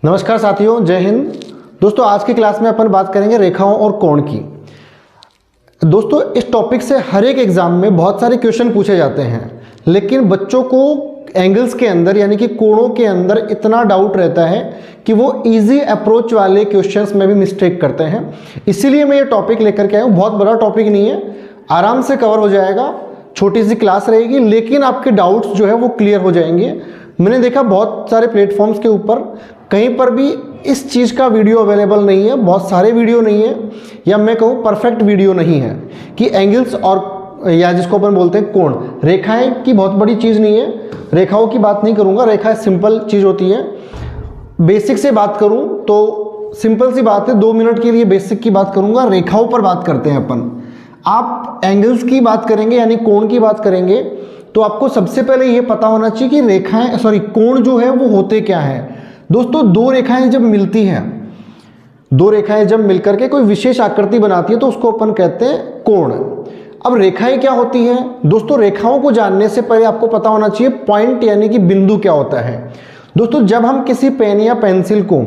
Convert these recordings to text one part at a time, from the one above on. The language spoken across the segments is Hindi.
नमस्कार साथियों, जय हिंद। दोस्तों, आज की क्लास में अपन बात करेंगे रेखाओं और कोण की। दोस्तों, इस टॉपिक से हर एक एग्जाम में बहुत सारे क्वेश्चन पूछे जाते हैं, लेकिन बच्चों को एंगल्स के अंदर यानी कि कोणों के अंदर इतना डाउट रहता है कि वो इजी अप्रोच वाले क्वेश्चंस में भी मिस्टेक करते हैं। इसीलिए मैं ये टॉपिक लेकर के आया हूँ। बहुत बड़ा टॉपिक नहीं है, आराम से कवर हो जाएगा, छोटी सी क्लास रहेगी, लेकिन आपके डाउट्स जो है वो क्लियर हो जाएंगे। मैंने देखा बहुत सारे प्लेटफॉर्म्स के ऊपर कहीं पर भी इस चीज़ का वीडियो अवेलेबल नहीं है, बहुत सारे वीडियो नहीं है, या मैं कहूँ परफेक्ट वीडियो नहीं है कि एंगल्स और या जिसको अपन बोलते हैं कोण, रेखाएं की बहुत बड़ी चीज़ नहीं है। रेखाओं की बात नहीं करूँगा, रेखाएं सिंपल चीज़ होती है। बेसिक से बात करूँ तो सिंपल सी बात है, 2 मिनट के लिए बेसिक की बात करूँगा। रेखाओं पर बात करते हैं अपन। आप एंगल्स की बात करेंगे यानी कोण की बात करेंगे तो आपको सबसे पहले ये पता होना चाहिए कि रेखाएं कोण जो है वो होते क्या है। दोस्तों, दो रेखाएं जब मिलती हैं, दो रेखाएं जब मिलकर के कोई विशेष आकृति बनाती है तो उसको अपन कहते हैं कोण। अब रेखाएं क्या होती हैं दोस्तों? रेखाओं को जानने से पहले आपको पता होना चाहिए पॉइंट यानी कि बिंदु क्या होता है। दोस्तों, जब हम किसी पेन या पेंसिल को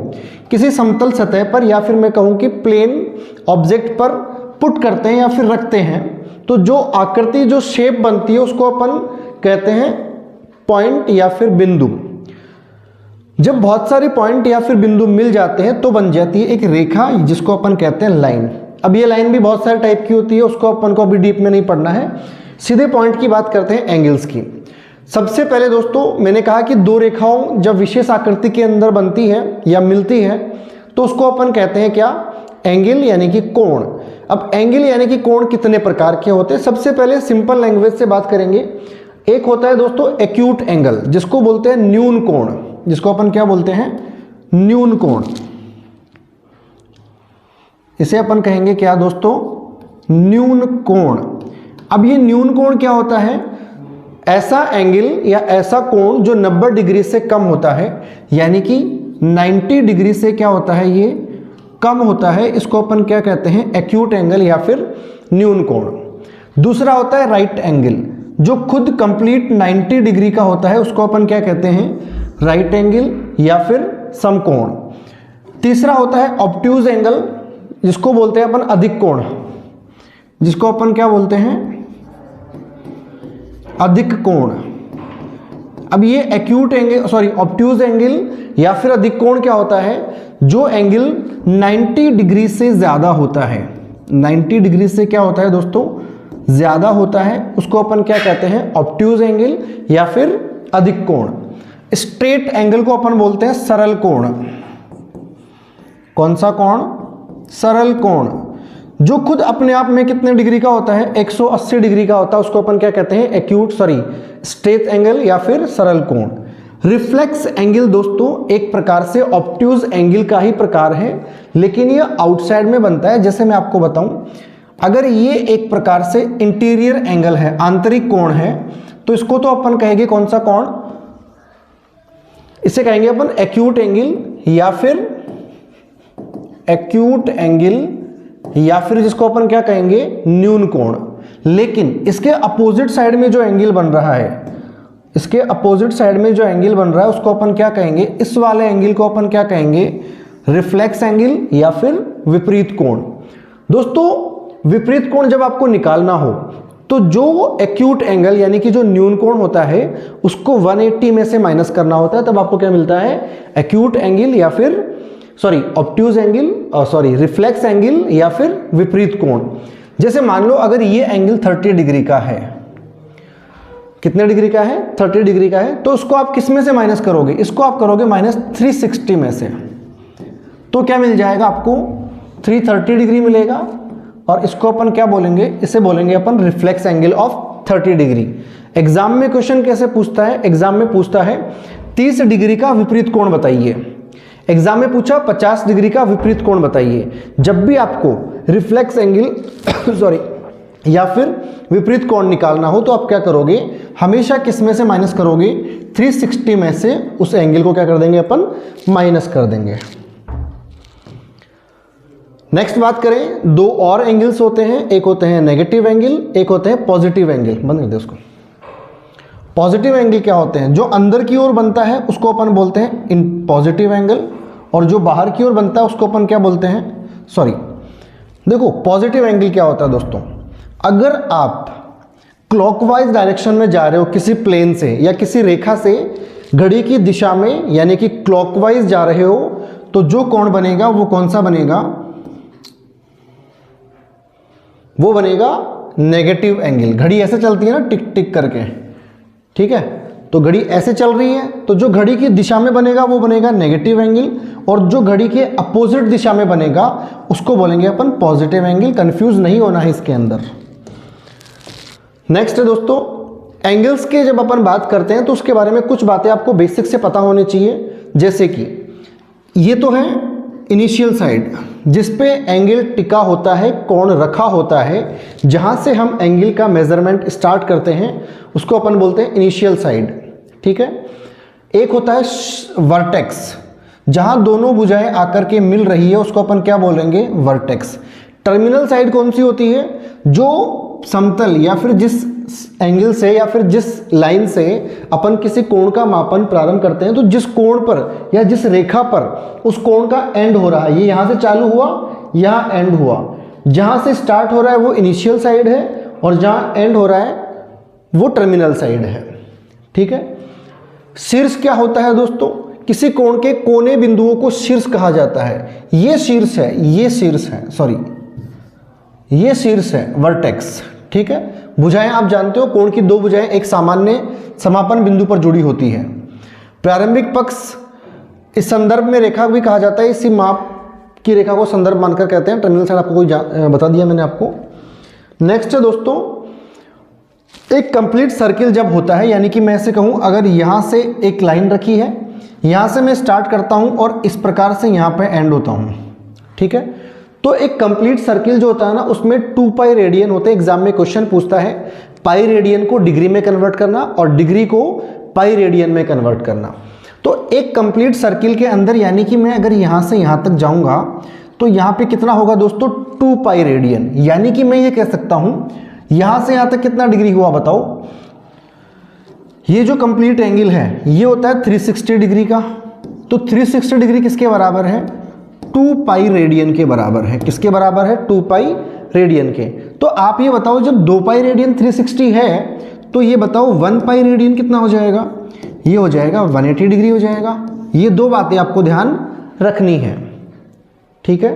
किसी समतल सतह पर या फिर मैं कहूँ कि प्लेन ऑब्जेक्ट पर पुट करते हैं या फिर रखते हैं तो जो आकृति, जो शेप बनती है उसको अपन कहते हैं पॉइंट या फिर बिंदु। जब बहुत सारे पॉइंट या फिर बिंदु मिल जाते हैं तो बन जाती है एक रेखा जिसको अपन कहते हैं लाइन। अब ये लाइन भी बहुत सारे टाइप की होती है, उसको अपन को अभी डीप में नहीं पढ़ना है, सीधे पॉइंट की बात करते हैं एंगल्स की। सबसे पहले दोस्तों, मैंने कहा कि दो रेखाओं जब विशेष आकृति के अंदर बनती है या मिलती है तो उसको अपन कहते हैं क्या? एंगल यानी कि कोण। अब एंगल यानी कि कोण कितने प्रकार के होते हैं? सबसे पहले सिंपल लैंग्वेज से बात करेंगे। एक होता है दोस्तों एक्यूट एंगल, जिसको बोलते हैं न्यून कोण, जिसको अपन क्या बोलते हैं? न्यून कोण। इसे अपन कहेंगे क्या दोस्तों? न्यून कोण। अब ये न्यून कोण क्या होता है? ऐसा एंगल या ऐसा कोण जो 90 डिग्री से कम होता है, यानी कि 90 डिग्री से क्या होता है? ये कम होता है। इसको अपन क्या कहते हैं? एक्यूट एंगल या फिर न्यून कोण। दूसरा होता है राइट एंगल, जो खुद कंप्लीट 90 डिग्री का होता है, उसको अपन क्या कहते हैं? राइट एंगल या फिर समकोण। तीसरा होता है ऑब्ट्यूज एंगल, जिसको बोलते हैं अपन अधिक कोण, जिसको अपन क्या बोलते हैं? अधिक कोण। अब ये एक्यूट एंगल ऑब्ट्यूज एंगल या फिर अधिक कोण क्या होता है? जो एंगल 90 डिग्री से ज्यादा होता है, 90 डिग्री से क्या होता है दोस्तों? ज्यादा होता है, उसको अपन क्या कहते हैं? ऑब्ट्यूज एंगल या फिर अधिक कोण। स्ट्रेट एंगल को अपन बोलते हैं सरल कोण। कौन सा कोण? सरल कोण। जो खुद अपने आप में कितने डिग्री का होता है? 180 डिग्री का होता है, उसको अपन क्या कहते हैं? स्ट्रेट एंगल या फिर सरल कोण। रिफ्लेक्स एंगल दोस्तों एक प्रकार से ऑब्ट्यूज एंगल का ही प्रकार है, लेकिन ये आउटसाइड में बनता है। जैसे मैं आपको बताऊं, अगर ये एक प्रकार से इंटीरियर एंगल है, आंतरिक कोण है, तो इसको तो अपन कहेंगे कौन सा कोण? इसे कहेंगे अपन एक्यूट एंगल या फिर जिसको अपन क्या कहेंगे? न्यून कोण। लेकिन इसके अपोजिट साइड में जो एंगल बन रहा है, उसको अपन क्या कहेंगे? इस वाले एंगल को अपन क्या कहेंगे? रिफ्लेक्स एंगल या फिर विपरीत कोण। दोस्तों, विपरीत कोण जब आपको निकालना हो तो जो एक्यूट एंगल यानी कि जो न्यून कोण होता है उसको 180 में से माइनस करना होता है, तब आपको क्या मिलता है? एक्यूट एंगल या फिर ऑब्ट्यूज एंगल रिफ्लेक्स एंगल या फिर विपरीत कोण। जैसे मान लो अगर ये एंगल 30 डिग्री का है, कितने डिग्री का है? 30 डिग्री का है, तो उसको आप किस में से माइनस करोगे? इसको आप करोगे -360 में से, तो क्या मिल जाएगा आपको? 330 डिग्री मिलेगा। और इसको अपन क्या बोलेंगे? इसे बोलेंगे अपन reflex angle of 30 degree. Exam में क्वेश्चन कैसे पूछता है? एग्जाम में पूछता है 30 डिग्री का विपरीत कोण बताइए। एग्जाम में पूछा 50 डिग्री का विपरीत कोण बताइए। जब भी आपको रिफ्लेक्स एंगल या फिर विपरीत कोण निकालना हो तो आप क्या करोगे? हमेशा किस में से माइनस करोगे? 360 में से उस एंगल को क्या कर देंगे? अपन माइनस कर देंगे। नेक्स्ट बात करें, दो और एंगल्स होते हैं, एक होते हैं नेगेटिव एंगल, एक होते हैं पॉजिटिव एंगल। बंद कर दे उसको। पॉजिटिव एंगल क्या होते हैं? जो अंदर की ओर बनता है उसको अपन बोलते हैं इन पॉजिटिव एंगल, और जो बाहर की ओर बनता है उसको अपन क्या बोलते हैं, सॉरी देखो पॉजिटिव एंगल क्या होता है दोस्तों, अगर आप क्लॉकवाइज डायरेक्शन में जा रहे हो किसी प्लेन से या किसी रेखा से घड़ी की दिशा में, यानी कि क्लॉकवाइज जा रहे हो, तो जो कोण बनेगा वो कौन सा बनेगा, वो बनेगा नेगेटिव एंगल। घड़ी ऐसे चलती है ना टिक टिक करके, ठीक है, तो घड़ी ऐसे चल रही है, तो जो घड़ी की दिशा में बनेगा वो बनेगा नेगेटिव एंगल, और जो घड़ी के अपोजिट दिशा में बनेगा उसको बोलेंगे अपन पॉजिटिव एंगल। कंफ्यूज नहीं होना है इसके अंदर। नेक्स्ट है दोस्तों, एंगल्स के जब अपन बात करते हैं तो उसके बारे में कुछ बातें आपको बेसिक से पता होनी चाहिए, जैसे कि ये तो है इनिशियल साइड जिस पे एंगल टिका होता है, कोण रखा होता है, जहां से हम एंगल का मेजरमेंट स्टार्ट करते हैं उसको अपन बोलते हैं इनिशियल साइड, ठीक है। एक होता है वर्टेक्स, जहां दोनों भुजाएं आकर के मिल रही है उसको अपन क्या बोलेंगे, वर्टेक्स। टर्मिनल साइड कौन सी होती है, जो समतल या फिर जिस एंगल से या फिर जिस लाइन से अपन किसी कोण का मापन प्रारंभ करते हैं, तो जिस कोण पर या जिस रेखा पर उस कोण का एंड हो रहा है, ये यहां से चालू हुआ, यहां एंड हुआ, जहां से स्टार्ट हो रहा है वो इनिशियल साइड है और जहां एंड हो रहा है वो टर्मिनल साइड है, ठीक है। शीर्ष क्या होता है दोस्तों, किसी कोण के कोने बिंदुओं को शीर्ष कहा जाता है। ये शीर्ष है, ये शीर्ष है, सॉरी ये शीर्ष है, वर्टेक्स, ठीक है। भुजाएं आप जानते हो, कोण की दो भुजाएं एक सामान्य समापन बिंदु पर जुड़ी होती है। प्रारंभिक पक्ष इस संदर्भ में रेखा भी कहा जाता है, इसी माप की रेखा को संदर्भ मानकर कहते हैं। टर्मिनल साइड आपको कोई बता दिया मैंने आपको। नेक्स्ट है दोस्तों, एक कंप्लीट सर्किल जब होता है, यानी कि मैं ऐसे कहूं, अगर यहां से एक लाइन रखी है, यहां से मैं स्टार्ट करता हूं और इस प्रकार से यहां पे एंड होता हूं, ठीक है, तो एक कंप्लीट सर्किल जो होता है ना उसमें 2 पाई रेडियन होते हैं। एग्जाम में क्वेश्चन पूछता है पाई रेडियन को डिग्री में कन्वर्ट करना और डिग्री को पाई रेडियन में कन्वर्ट करना। तो एक कंप्लीट सर्किल के अंदर, यानी कि मैं अगर यहां से यहां तक जाऊंगा तो यहां पे कितना होगा दोस्तों, 2 पाई रेडियन। यानी कि मैं ये कह सकता हूं यहां से यहां तक कितना डिग्री हुआ बताओ, ये जो कंप्लीट एंगल है ये होता है 360 डिग्री का। तो 360 डिग्री किसके बराबर है, 2 पाई रेडियन के बराबर है। किसके बराबर है, 2 पाई रेडियन के। तो आप ये बताओ, जब 2 पाई रेडियन 360 है तो ये बताओ 1 पाई रेडियन कितना हो जाएगा, ये हो जाएगा 180 डिग्री हो जाएगा। ये दो बातें आपको ध्यान रखनी है, ठीक है।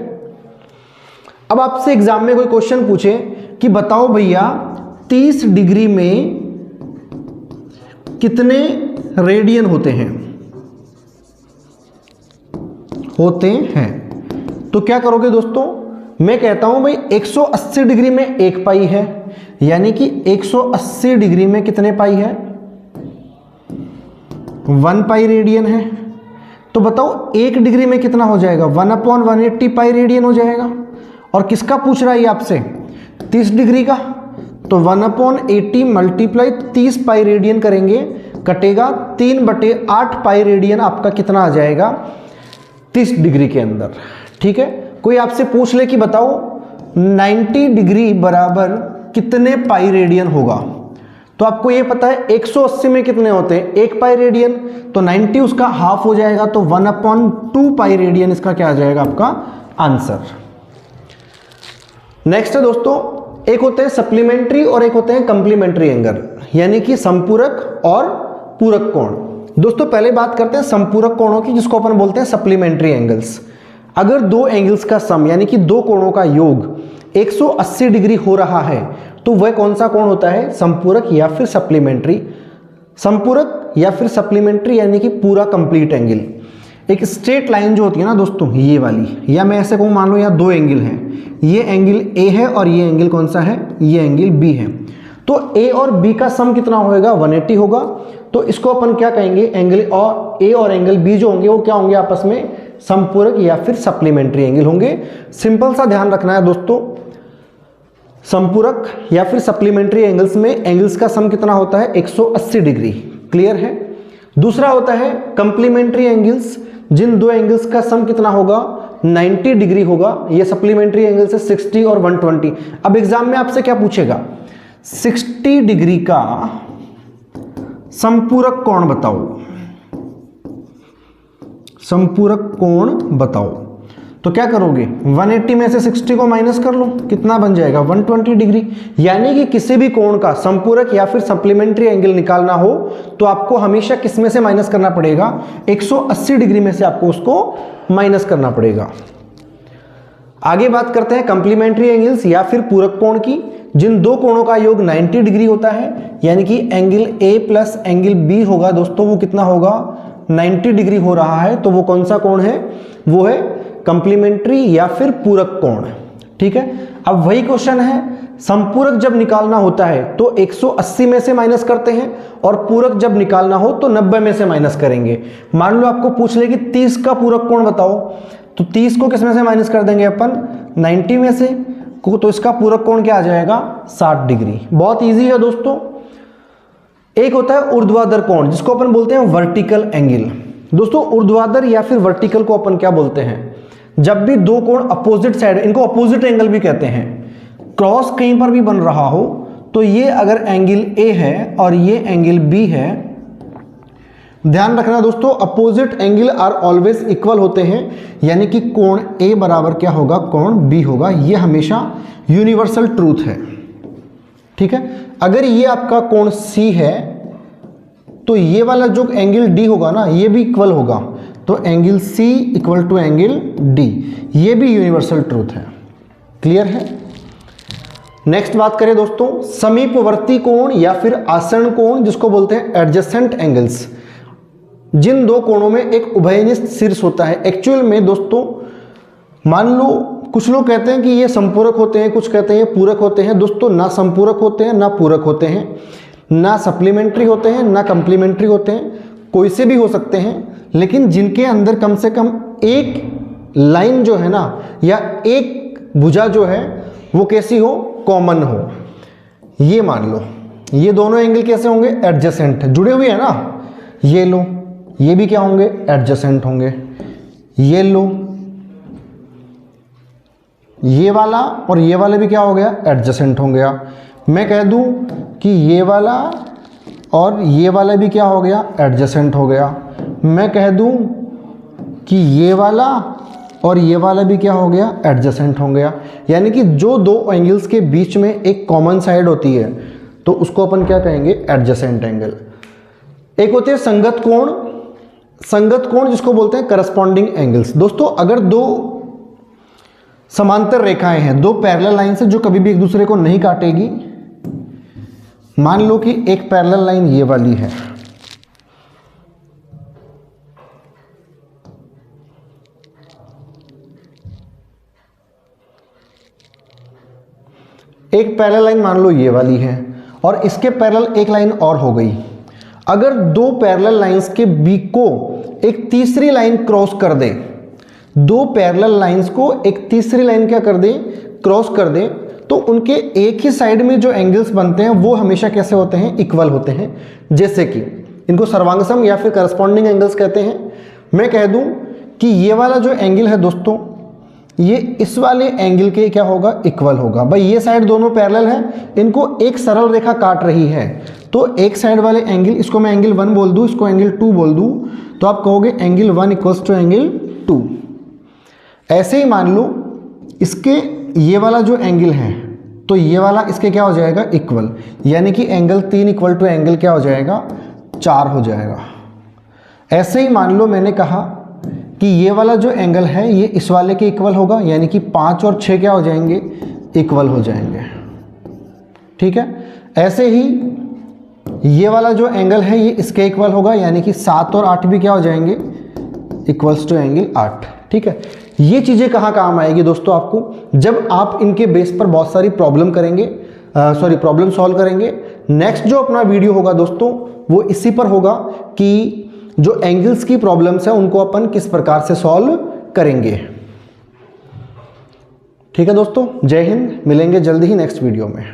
अब आपसे एग्जाम में कोई क्वेश्चन पूछे कि बताओ भैया 30 डिग्री में कितने रेडियन होते हैं, तो क्या करोगे दोस्तों, मैं कहता हूं भाई 180 डिग्री में 1 पाई है, यानी कि 180 डिग्री में कितने पाई है, 1 पाई रेडियन है। तो बताओ 1 डिग्री में कितना हो जाएगा, 1/180 पाई रेडियन हो जाएगा। और किसका पूछ रहा है ये आपसे, 30 डिग्री का, तो 1/80 मल्टीप्लाई 30 पाई रेडियन करेंगे, कटेगा 3/8 पाई रेडियन आपका कितना आ जाएगा 30 डिग्री के अंदर, ठीक है। कोई आपसे पूछ ले कि बताओ 90 डिग्री बराबर कितने पाई रेडियन होगा, तो आपको ये पता है 180 में कितने होते हैं, 1 पाई रेडियन, तो 90 उसका हाफ हो जाएगा, तो 1/2 पाई रेडियन इसका क्या आ जाएगा आपका आंसर। नेक्स्ट है दोस्तों, एक होते हैं सप्लीमेंट्री और एक होते हैं कंप्लीमेंट्री एंगल, यानी कि संपूरक और पूरक कोण। दोस्तों पहले बात करते हैं संपूरक कोणों की, जिसको अपन बोलते हैं सप्लीमेंट्री एंगल्स। अगर दो एंगल्स का सम, यानी कि दो कोणों का योग 180 डिग्री हो रहा है, तो वह कौन सा कोण होता है, संपूरक या फिर सप्लीमेंट्री। संपूरक या फिर सप्लीमेंट्री यानी कि पूरा कंप्लीट एंगल। एक स्ट्रेट लाइन जो होती है ना दोस्तों, ये वाली, या मैं ऐसे कहूँ, मान लो यहाँ दो एंगल हैं, ये एंगल ए है और ये एंगल कौन सा है, ये एंगल बी है, तो ए और बी का सम कितना होगा, 180 होगा। तो इसको अपन क्या कहेंगे, एंगल और ए और एंगल बी जो होंगे वो क्या होंगे आपस में, संपूरक या फिर सप्लीमेंट्री एंगल होंगे। सिंपल सा ध्यान रखना है दोस्तों, संपूरक या फिर सप्लीमेंट्री एंगल्स में एंगल्स का सम कितना होता है, 180 डिग्री। क्लियर है। दूसरा होता है कंप्लीमेंट्री एंगल्स, जिन दो एंगल्स का सम कितना होगा, 90 डिग्री होगा। ये सप्लीमेंट्री एंगल्स है 60 और 120। अब एग्जाम में आपसे क्या पूछेगा, 60 डिग्री का संपूरक कोण बताओ, संपूरक कोण बताओ। तो क्या करोगे, 180 में से 60 को माइनस कर लो, कितना बन जाएगा 120 डिग्री। यानी कि किसी भी कोण का संपूरक या फिर सप्लीमेंट्री एंगल निकालना हो तो आपको हमेशा किस में से माइनस करना पड़ेगा, 180 डिग्री में से आपको उसको माइनस करना पड़ेगा। आगे बात करते हैं कंप्लीमेंट्री एंगल्स या फिर पूरक कोण की, जिन दो कोणों का योग 90 डिग्री होता है, यानी कि angle A plus angle B होगा दोस्तों, वो कितना होगा 90 डिग्री हो रहा है। तो वो कौन सा कोण है, वो है कंप्लीमेंट्री या फिर पूरक कोण। ठीक है, अब वही क्वेश्चन है, संपूरक जब निकालना होता है तो 180 में से माइनस करते हैं और पूरक जब निकालना हो तो 90 में से माइनस करेंगे। मान लो आपको पूछ ले कि 30 का पूरक कोण बताओ, तो 30 को किस में से माइनस कर देंगे अपन, 90 में से, तो इसका पूरक कोण क्या आ जाएगा 60 डिग्री। बहुत इजी है दोस्तों। एक होता है ऊर्ध्वाधर कोण, जिसको अपन बोलते हैं वर्टिकल एंगल। दोस्तों ऊर्ध्वाधर या फिर वर्टिकल को अपन क्या बोलते हैं, जब भी दो कोण अपोजिट साइड, इनको अपोजिट एंगल भी कहते हैं, क्रॉस कहीं पर भी बन रहा हो, तो ये अगर एंगल ए है और ये एंगल बी है, ध्यान रखना दोस्तों opposite angle are always equal होते हैं, यानी कि कोण ए बराबर क्या होगा, कोण बी होगा। ये हमेशा यूनिवर्सल ट्रूथ है। ठीक है, अगर ये आपका कोण सी है तो ये वाला जो एंगल डी होगा ना, ये भी इक्वल होगा, तो angle C equal to angle D, ये भी यूनिवर्सल ट्रूथ है। क्लियर है। नेक्स्ट बात करें दोस्तों समीपवर्ती कोण या फिर आसन्न कोण, जिसको बोलते हैं एडजेसेंट एंगल्स, जिन दो कोणों में एक उभयनिष्ठ शीर्ष होता है। एक्चुअल में दोस्तों मान लो कुछ लोग कहते हैं कि ये संपूरक होते हैं, कुछ कहते हैं पूरक होते हैं। दोस्तों ना संपूरक होते हैं, ना पूरक होते हैं, ना सप्लीमेंट्री होते हैं, ना कंप्लीमेंट्री होते हैं, कोई से भी हो सकते हैं, लेकिन जिनके अंदर कम से कम एक लाइन जो है ना, या एक भुजा जो है वो कैसी हो, कॉमन हो। ये मान लो ये दोनों एंगल कैसे होंगे, एडजेसेंट, जुड़े हुए हैं ना। ये लो, ये भी क्या होंगे, एडजेसेंट होंगे। ये लो, ये वाला और ये वाला भी क्या हो गया, एडजेसेंट हो गया। मैं कह दूं कि ये वाला और ये वाला भी क्या हो गया, एडजेसेंट हो गया। मैं कह दूं कि ये वाला और ये वाला भी क्या हो गया, एडजेसेंट हो गया। यानी कि जो दो एंगल्स के बीच में एक कॉमन साइड होती है तो उसको अपन क्या कहेंगे, एडजेसेंट एंगल। एक होते हैं संगत कोण, संगत कोण जिसको बोलते हैं करस्पॉन्डिंग एंगल्स। दोस्तों अगर दो समांतर रेखाएं हैं, दो पैरेलल लाइन से जो कभी भी एक दूसरे को नहीं काटेगी, मान लो कि एक पैरेलल लाइन ये वाली है, एक पैरेलल लाइन मान लो ये वाली है, और इसके पैरेलल एक लाइन और हो गई। अगर दो पैरेलल लाइंस के बीच को एक तीसरी लाइन क्रॉस कर दे, दो पैरेलल लाइंस को एक तीसरी लाइन क्या कर दे, क्रॉस कर दे, तो उनके एक ही साइड में जो एंगल्स बनते हैं वो हमेशा कैसे होते हैं, इक्वल होते हैं। जैसे कि इनको सर्वांगसम या फिर करस्पॉन्डिंग एंगल्स कहते हैं। मैं कह दूं कि ये वाला जो एंगल है दोस्तों, ये इस वाले एंगल के क्या होगा, इक्वल होगा। भाई ये साइड दोनों पैरेलल हैं, इनको एक सरल रेखा काट रही है, तो एक साइड वाले एंगल, इसको मैं एंगल 1 बोल दूं, इसको एंगल 2 बोल दूं, तो आप कहोगे एंगल 1 इक्वल्स टू एंगल 2। ऐसे ही मान लो इसके ये वाला जो एंगल है, तो ये वाला इसके क्या हो जाएगा, इक्वल, यानी कि एंगल 3 इक्वल टू एंगल क्या हो जाएगा, 4 हो जाएगा। ऐसे ही मान लो मैंने कहा कि ये वाला जो एंगल है ये इस वाले के इक्वल होगा, यानी कि 5 और 6 क्या हो जाएंगे, इक्वल हो जाएंगे। ठीक है, ऐसे ही ये वाला जो एंगल है ये इसके इक्वल होगा, यानी कि 7 और 8 भी क्या हो जाएंगे, इक्वल्स टू एंगल 8। ठीक है, ये चीज़ें कहाँ काम आएगी दोस्तों आपको, जब आप इनके बेस पर बहुत सारी प्रॉब्लम करेंगे, प्रॉब्लम सॉल्व करेंगे। नेक्स्ट जो अपना वीडियो होगा दोस्तों वो इसी पर होगा कि जो एंगल्स की प्रॉब्लम्स है उनको अपन किस प्रकार से सॉल्व करेंगे। ठीक है दोस्तों, जय हिंद, मिलेंगे जल्दी ही नेक्स्ट वीडियो में।